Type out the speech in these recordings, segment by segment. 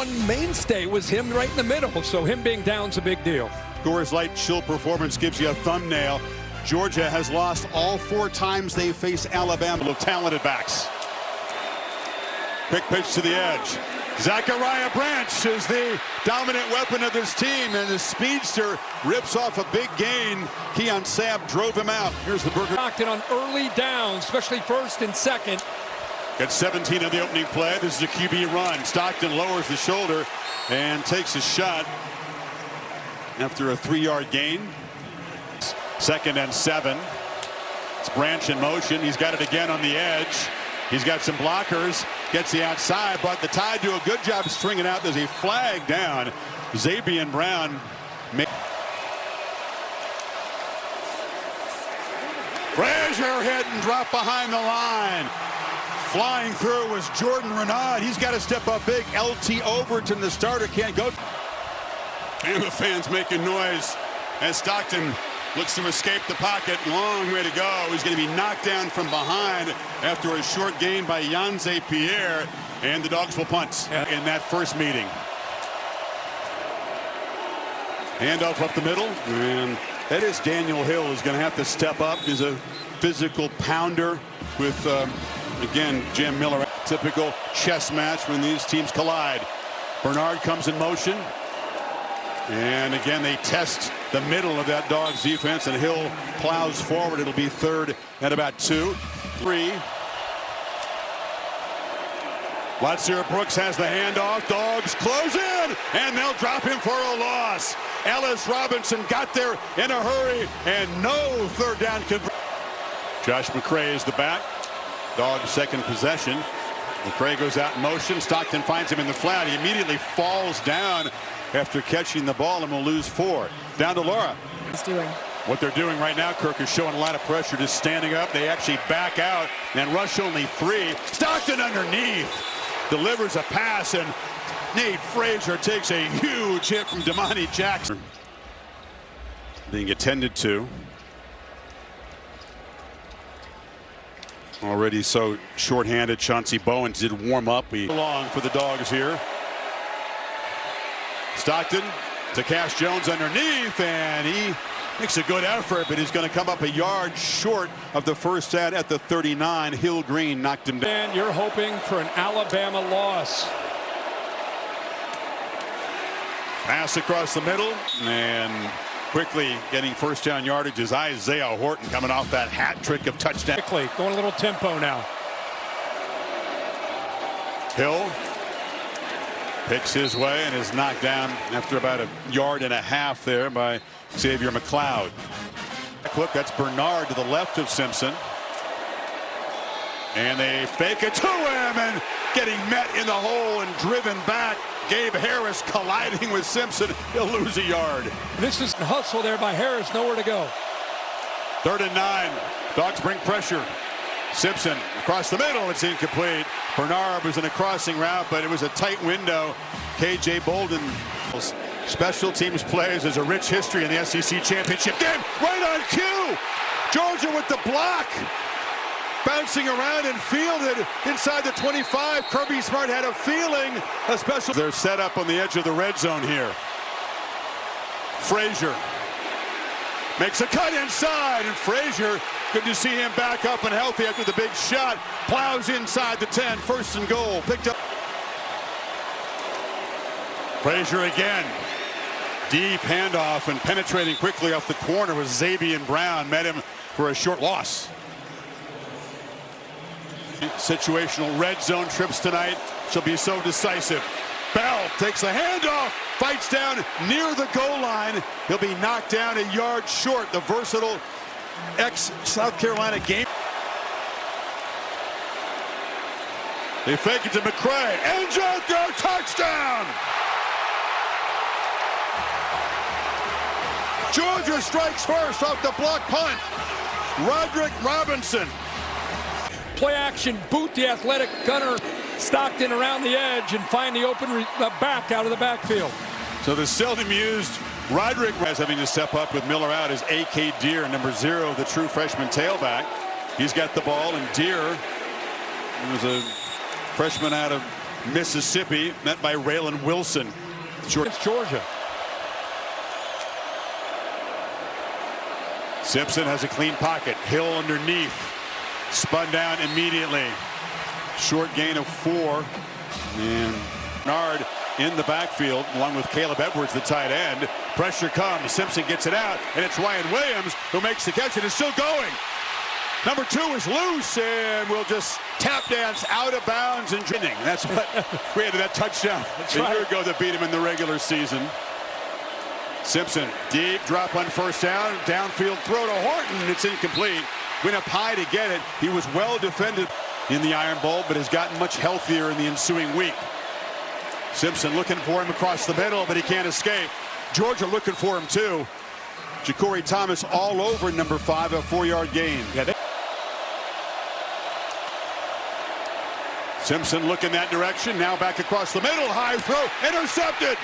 one mainstay was him right in the middle, so him being down's a big deal. Coors Light chill performance gives you a thumbnail. Georgia has lost all 4 times they face Alabama. Of talented backs. Quick pitch to the edge. Zachariah Branch is the dominant weapon of this team, and the speedster rips off a big gain. Keon Sabb drove him out. Here's the burger. Stockton on early downs, especially first and second. Got 17 on the opening play. This is a QB run. Stockton lowers the shoulder and takes a shot after a 3-yard gain. 2nd and 7. It's Branch in motion. He's got it again on the edge. He's got some blockers. Gets the outside, but the Tide do a good job stringing out. There's a flag down. Zabian Brown. Frazier hit and dropped behind the line. Flying through was Jordan Renaud. He's got to step up big. LT Overton, the starter, can't go. Bama fans making noise as Stockton looks to escape the pocket. Long way to go. He's going to be knocked down from behind after a short gain by Yanze Pierre, and the Dogs will punt in that first meeting. Handoff up the middle, and that is Daniel Hill who's going to have to step up. He's a physical pounder with, again, Jam Miller. Typical chess match when these teams collide. Bernard comes in motion. And again, they test the middle of that Dogs defense, and Hill plows forward. It'll be 3rd and about 2. 3. Watson Brooks has the handoff. Dogs close in, and they'll drop him for a loss. Ellis Robinson got there in a hurry, and no 3rd down conversion. Josh McCray is the back. Dogs' second possession. McCray goes out in motion. Stockton finds him in the flat. He immediately falls down after catching the ball, and will lose 4. Down to Laura. What they're doing right now, Kirk, is showing a lot of pressure, just standing up. They actually back out and rush only 3. Stockton underneath delivers a pass, and Nate Frazier takes a huge hit from Damani Jackson. Being attended to. Already so shorthanded. Chauncey Bowen did warm up. Long for the Dogs here. Stockton to Cash Jones underneath, and he makes a good effort, but he's going to come up a yard short of the first down at the 39. Hill Green knocked him down. And you're hoping for an Alabama loss. Pass across the middle, and quickly getting first down yardage is Isaiah Horton, coming off that hat trick of touchdown. Quickly going a little tempo now. Hill picks his way and is knocked down after about a yard and a half there by Xavier McLeod. Look, that's Bernard to the left of Simpson. And they fake it to him, and getting met in the hole and driven back. Gabe Harris colliding with Simpson. He'll lose a yard. This is a hustle there by Harris. Nowhere to go. 3rd and 9. Dogs bring pressure. Simpson across the middle. It's incomplete. Bernard was in a crossing route, but it was a tight window. KJ Bolden. Special teams plays. There's a rich history in the SEC championship game. Right on cue. Georgia with the block. Bouncing around and fielded inside the 25. Kirby Smart had a feeling. A special. They're set up on the edge of the red zone here. Frazier makes a cut inside, and Frazier, good to see him back up and healthy after the big shot. Plows inside the 10. 1st and goal. Picked up. Frazier again. Deep handoff, and penetrating quickly off the corner was Zabian Brown. Met him for a short loss. Situational red zone trips tonight shall be so decisive. Bell takes a handoff, fights down near the goal line. He'll be knocked down a yard short. The versatile ex-South Carolina game. They fake it to McCray. Ends out there, touchdown! Georgia strikes first off the block punt. Roderick Robinson. Play action, boot the athletic gunner Stockton around the edge and find the open back out of the backfield. So the seldom used Roderick is having to step up with Miller out as A.K. Deere, number 0, the true freshman tailback. He's got the ball, and Deere was a freshman out of Mississippi, met by Raylan Wilson. It's Georgia. Simpson has a clean pocket. Hill underneath. Spun down immediately. Short gain of 4. And Bernard in the backfield, along with Caleb Edwards, the tight end. Pressure comes. Simpson gets it out, and it's Ryan Williams who makes the catch and is still going. Number 2 is loose, and we'll just tap dance out of bounds and winning. That's what created that touchdown a year ago that beat him in the regular season. Simpson, deep drop on first down, downfield throw to Horton. It's incomplete. Went up high to get it. He was well defended in the Iron Bowl, but has gotten much healthier in the ensuing week. Simpson looking for him across the middle, but he can't escape. Georgia looking for him too. Ja'Cory Thomas all over number 5, a 4-yard gain. Simpson looking that direction, now back across the middle, high throw, intercepted.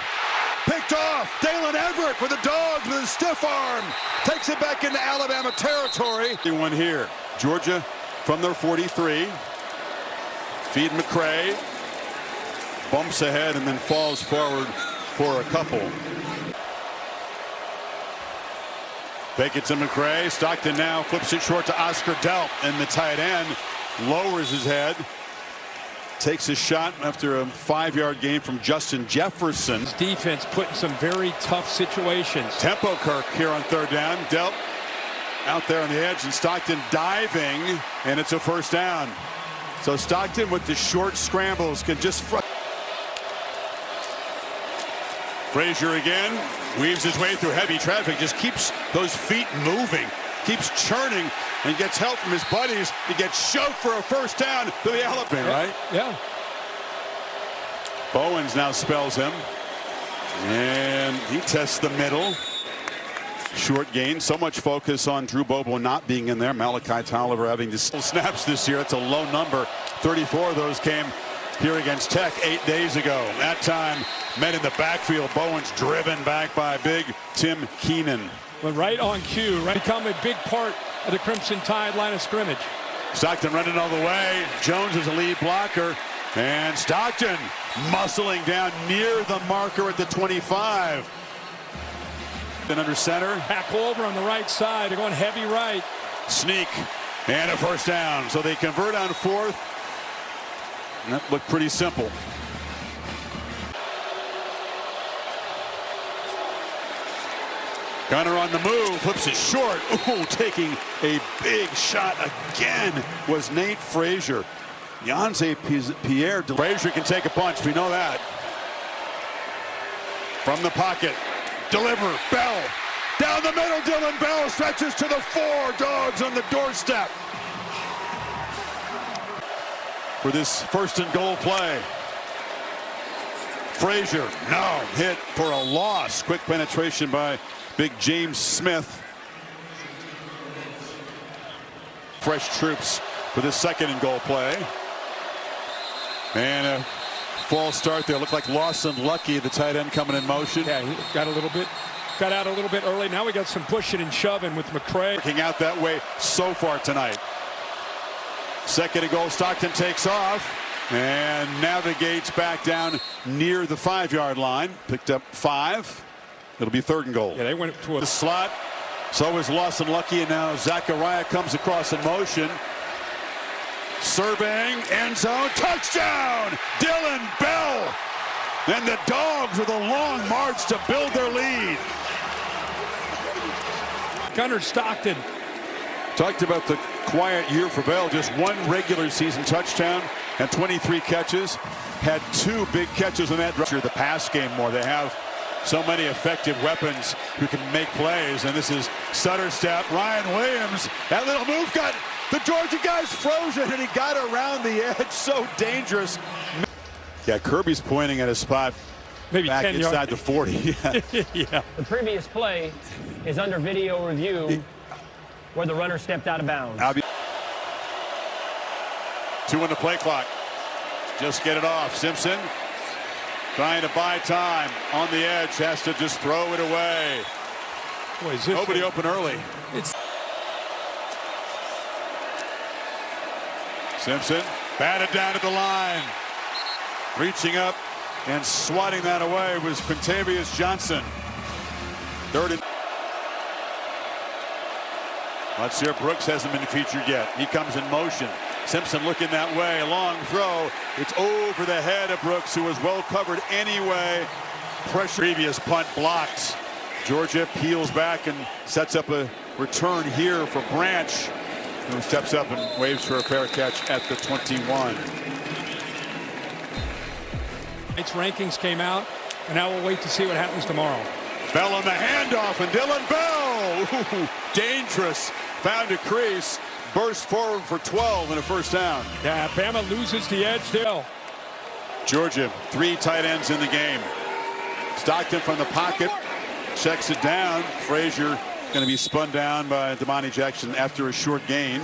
Picked off. Dalen Everett for the Dogs with a stiff arm. Takes it back into Alabama territory. One here. Georgia from their 43. Feed McCray. Bumps ahead and then falls forward for a couple. Fake it to McCray. Stockton now flips it short to Oscar Delp, and the tight end lowers his head. Takes a shot after a 5-yard gain from Justin Jefferson. His defense put in some very tough situations. Tempo Kirk here on 3rd down. Delp out there on the edge, and Stockton diving, and it's a first down. So Stockton with the short scrambles can just Frazier again weaves his way through heavy traffic, just keeps those feet moving, keeps churning, and gets help from his buddies. He gets shoved for a first down to the Alabama, right? Yeah. Bowens now spells him, and he tests the middle. Short gain. So much focus on Drew Bobo not being in there. Malachi Tolliver having to snaps this year. That's a low number. 34 of those came here against Tech 8 days ago. That time met in the backfield. Bowens driven back by big Tim Keenan. But right on cue, right, become a big part of the Crimson Tide line of scrimmage. Stockton running all the way. Jones is a lead blocker. And Stockton muscling down near the marker at the 25. Then under center. Back over on the right side. They're going heavy right. Sneak. And a first down. So they convert on 4th. And that looked pretty simple. Gunner on the move, flips it short. Ooh, taking a big shot again was Nate Frazier. Yonce Pierre. Frazier can take a punch, we know that. From the pocket, deliver, Bell. Down the middle, Dylan Bell stretches to the 4. Dogs on the doorstep. For this 1st and goal play. Frazier, no, hit for a loss. Quick penetration by big James Smith. Fresh troops for this 2nd and goal play. And a false start there. Looked like Lawson Lucky, the tight end, coming in motion. Yeah, he got out a little bit early. Now we got some pushing and shoving with McCray. Working out that way so far tonight. 2nd and goal, Stockton takes off and navigates back down near the 5-yard line. Picked up 5. It'll be 3rd and goal. Yeah, they went to the slot. So is Lawson Lucky, and now Zachariah comes across in motion. Surveying, end zone, touchdown! Dylan Bell! And the Dogs with a long march to build their lead. Gunner Stockton. Talked about the quiet year for Bell. Just 1 regular season touchdown and 23 catches. Had 2 big catches on that drive. The pass game more. They have so many effective weapons who can make plays. And this is Sutter step. Ryan Williams. That little move got the Georgia guys frozen, and he got around the edge. So dangerous. Yeah, Kirby's pointing at a spot maybe back 10 inside yards. the 40. Yeah. The previous play is under video review where the runner stepped out of bounds. 2 on the play clock. Just get it off. Simpson trying to buy time on the edge. Has to just throw it away. Boy, is this Nobody open early. It's Simpson batted down to the line. Reaching up and swatting that away was Quintavious Johnson. Third and... Let's hear Brooks hasn't been featured yet. He comes in motion. Simpson looking that way. Long throw. It's over the head of Brooks, who was well covered anyway. Pressure. Previous punt blocked. Georgia peels back and sets up a return here for Branch, who steps up and waves for a fair catch at the 21. Its rankings came out, and now we'll wait to see what happens tomorrow. Bell on the handoff, and Dylan Bell, ooh, dangerous, found a crease, burst forward for 12 and a first down. Yeah, Bama loses the edge there. Georgia, 3 tight ends in the game. Stockton from the pocket, checks it down. Frazier going to be spun down by Damani Jackson after a short gain.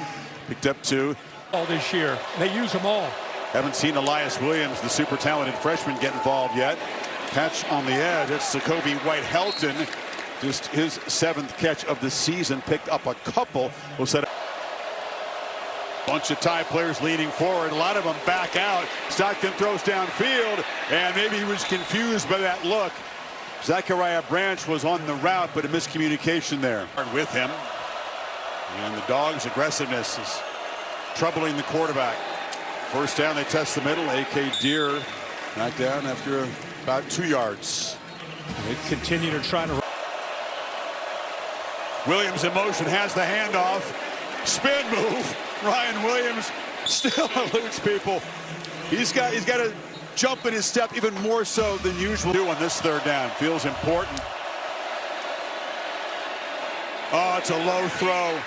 Picked up 2. All this year, they use them all. Haven't seen Elias Williams, the super talented freshman, get involved yet. Catch on the edge. It's Jacoby White-Helton. Just his 7th catch of the season. Picked up a couple. We'll set up. Bunch of tie players leaning forward. A lot of them back out. Stockton throws downfield, and maybe he was confused by that look. Zachariah Branch was on the route, but a miscommunication there. With him. And the Dogs' aggressiveness is troubling the quarterback. First down, they test the middle. A.K. Deer knocked down after about 2 yards. They continue to try to... Williams in motion, has the handoff. Spin move. Ryan Williams still eludes people. He's got to jump in his step even more so than usual on this 3rd down. Feels important. Oh, it's a low throw.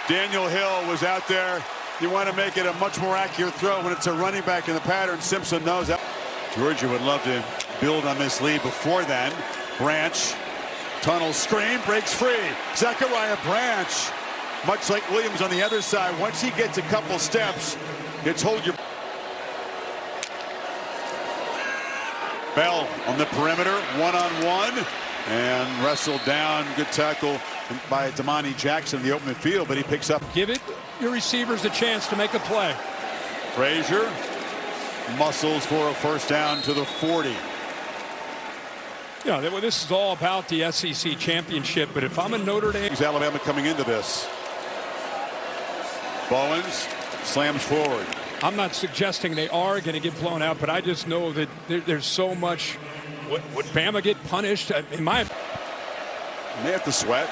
Daniel Hill was out there. You want to make it a much more accurate throw when it's a running back in the pattern. Simpson knows that. Georgia would love to build on this lead before then. Branch, tunnel screen, breaks free. Zachariah Branch, much like Williams on the other side, once he gets a couple steps, it's hold your... Bell on the perimeter, one-on-one, and wrestled down. Good tackle by Damani Jackson in the open field, but he picks up. Give it your receivers a chance to make a play. Frazier muscles for a first down to the 40. Yeah, this is all about the SEC championship, but if I'm a Notre Dame... Alabama coming into this. Bowens slams forward. I'm not suggesting they are going to get blown out, but I just know that there's so much. Would Bama get punished? In my... They have to sweat.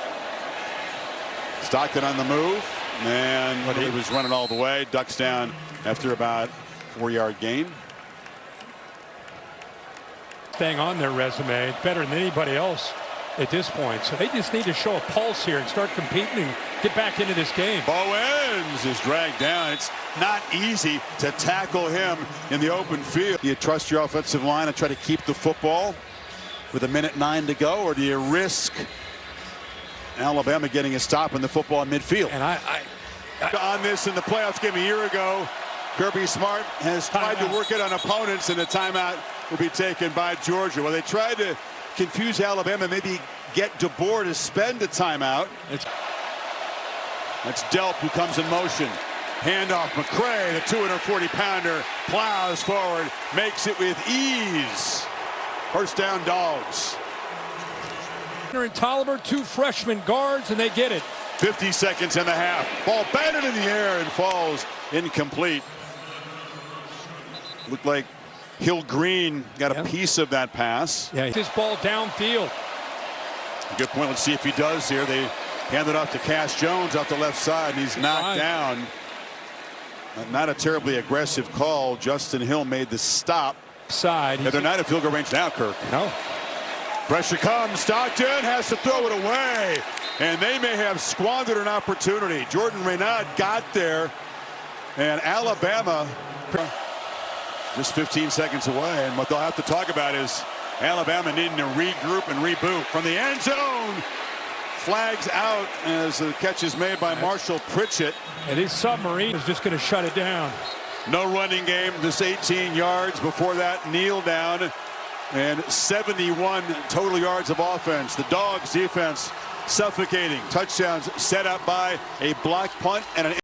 Stockton on the move, and he was running all the way. Ducks down after about 4-yard gain. Staying on their resume better than anybody else at this point. So they just need to show a pulse here and start competing and get back into this game. Bowens is dragged down. It's not easy to tackle him in the open field. Do you trust your offensive line and try to keep the football with 1:09 to go, or do you risk Alabama getting a stop in the football in midfield? And I on this in the playoffs game a year ago, Kirby Smart has tried to work it on opponents, and the timeout will be taken by Georgia. Well, they tried to confuse Alabama, maybe get DeBoer to spend a timeout. That's Delp who comes in motion. Handoff, McCray, the 240-pounder, plows forward, makes it with ease. First down, Dogs. And Tolliver, 2 freshman guards, and they get it. 50 seconds in the half. Ball batted in the air and falls incomplete. Looked like Hill Green got a piece of that pass. Yeah, this ball downfield. Good point. Let's see if he does here. They hand it off to Cash Jones off the left side, and he's knocked down. Not a terribly aggressive call. Justin Hill made the stop. Side. They're not at field goal range now, Kirk. No. Pressure comes. Stockton has to throw it away. And they may have squandered an opportunity. Jordan Renaud got there. And Alabama just 15 seconds away. And what they'll have to talk about is Alabama needing to regroup and reboot. From the end zone, flags out as the catch is made by Marshall Pritchett. And his submarine is just going to shut it down. No running game, just 18 yards. Before that, kneel down. And 71 total yards of offense. The Dogs defense suffocating. Touchdowns set up by a block punt and an